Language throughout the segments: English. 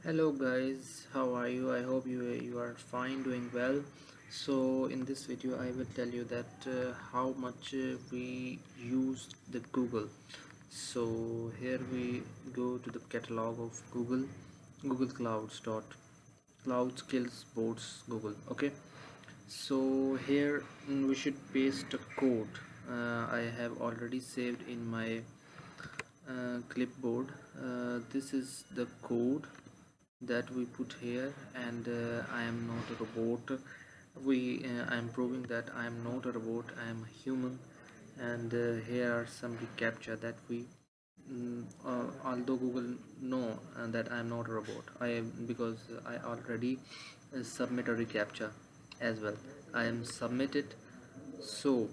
Hello guys, how are you? I hope you are fine, doing well. So in this video I will tell you that how much we use the Google. So here we go to the catalog of Google Clouds dot Cloud Skills Boards Google. Okay, so here we should paste a code. I have already saved in my clipboard. This is the code that we put here, and I am not a robot. I am proving that I am not a robot, I am a human. And here are some reCAPTCHA that we although Google know that I am not a robot, I am, because I already submit a reCAPTCHA as well. I am submitted. So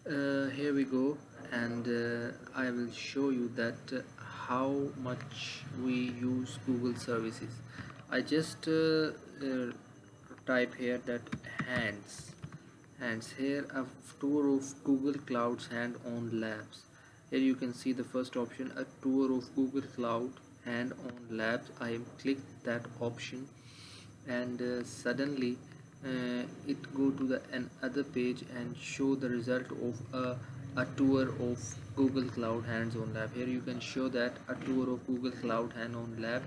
here we go, and I will show you that how much we use Google services. I just type here that hands here a tour of Google Cloud's hand-on labs. Here you can see the first option, a tour of Google Cloud hand-on labs. I am clicked that option, and suddenly it go to the another page and show the result of a tour of Google Cloud hands-on lab. Here you can show that a tour of Google Cloud hand-on lab.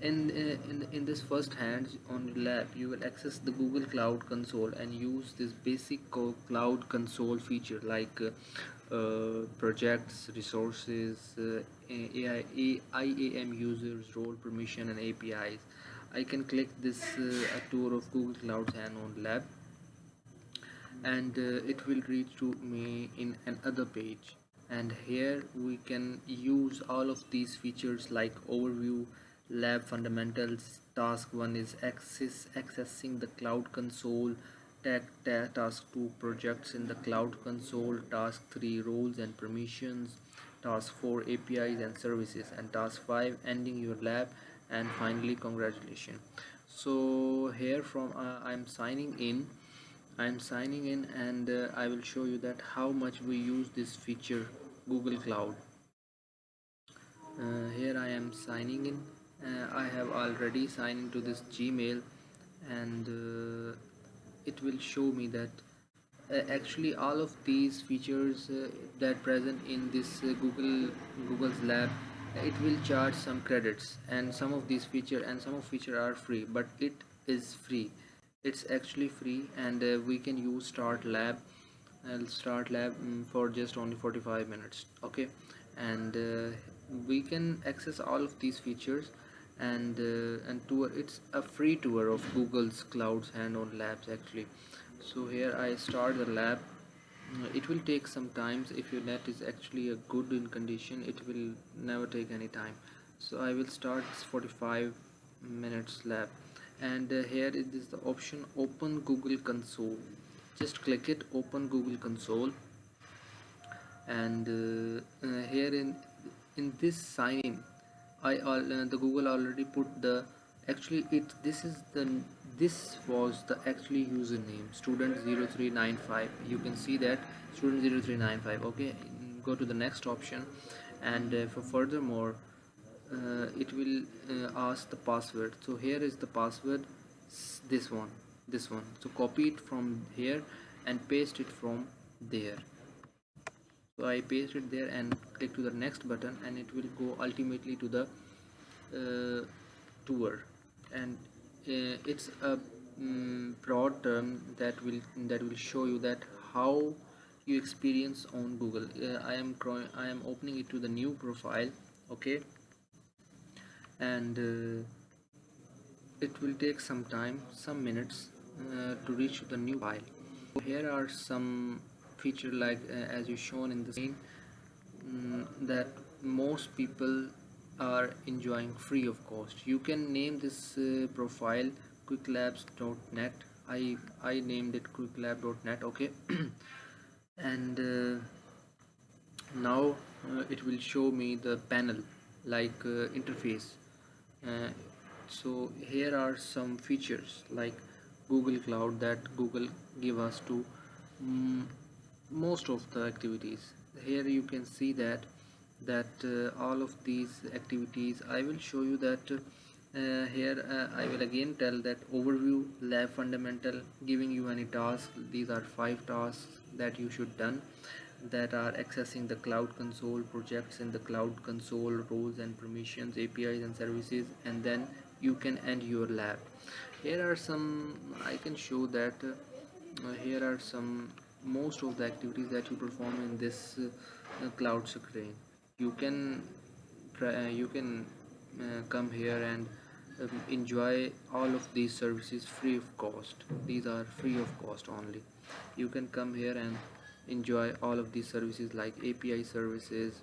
In this first hands-on lab, you will access the Google Cloud Console and use this basic Cloud Console feature like projects, resources, IAM users, role permission, and APIs. I can click this a tour of Google Cloud's hand-on lab, and it will reach to me in another page. And here we can use all of these features like overview, lab fundamentals. Task 1 is accessing the Cloud Console. Task 2, projects in the Cloud Console. Task 3, roles and permissions. Task 4, APIs and services. And task 5, ending your lab. And finally, congratulations. So here from I'm signing in, and I will show you that how much we use this feature, Google Cloud. Here I am signing in. I have already signed into this Gmail, and it will show me that actually all of these features that present in this Google's lab, it will charge some credits, and some of these feature are free, but it is free. It's actually free, and we can use start lab. I'll start lab for just only 45 minutes. Okay, and we can access all of these features, and tour. It's a free tour of Google's Cloud's hand-on labs actually. So here I start the lab. It will take some time. If your net is actually a good in condition, it will never take any time. So I will start this 45 minutes lab, and here it is the option open Google Console. Just click it, open Google Console, and here in this sign in, the Google already put the actually it this was the actually username, student0395. You can see that student0395. Okay, go to the next option, and for furthermore it will ask the password. So here is the password, this one. So copy it from here and paste it from there. So I paste it there and click to the next button, and it will go ultimately to the tour. And it's a broad term that will show you that how you experience on Google. I am opening it to the new profile. Okay, and it will take some time, some minutes, to reach the new file. Here are some feature like as you shown in the screen, that most people are enjoying free of cost. You can name this profile quicklabs.net. I named it quicklab.net. Okay, and now it will show me the panel like interface. uh, so here are some features like Google Cloud that Google give us to mm, most of the activities. Here you can see that that all of these activities I will show you that here I will again tell that overview, lab fundamental, giving you any task. These are 5 tasks that you should done, that are accessing the cloud console, projects in the cloud console, roles and permissions, APIs and services, and then you can end your lab. Here are some, I can show that here are some most of the activities that you perform in this cloud screen. You can try, you can come here and enjoy all of these services free of cost. These are free of cost only. You can come here and enjoy all of these services like API services,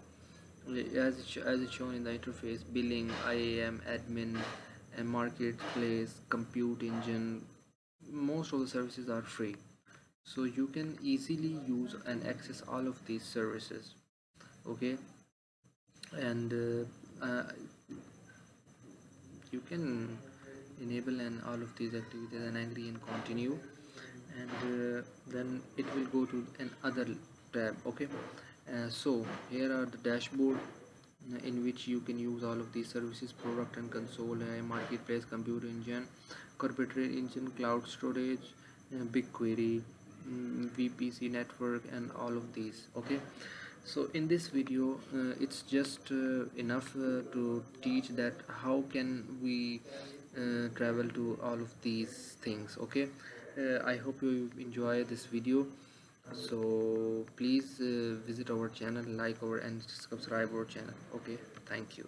as it's shown in the interface, billing, IAM, admin, and marketplace, compute engine. Most of the services are free, so you can easily use and access all of these services. Okay, and you can enable and all of these activities and agree and continue, and then it will go to another tab. Okay, so here are the dashboard in which you can use all of these services: product and console, marketplace, computer engine, corporate engine, cloud storage, BigQuery, VPC network, and all of these. Okay, so in this video it's just enough to teach that how can we travel to all of these things. Okay, I hope you enjoy this video. So please visit our channel, like our and subscribe our channel. Okay, thank you.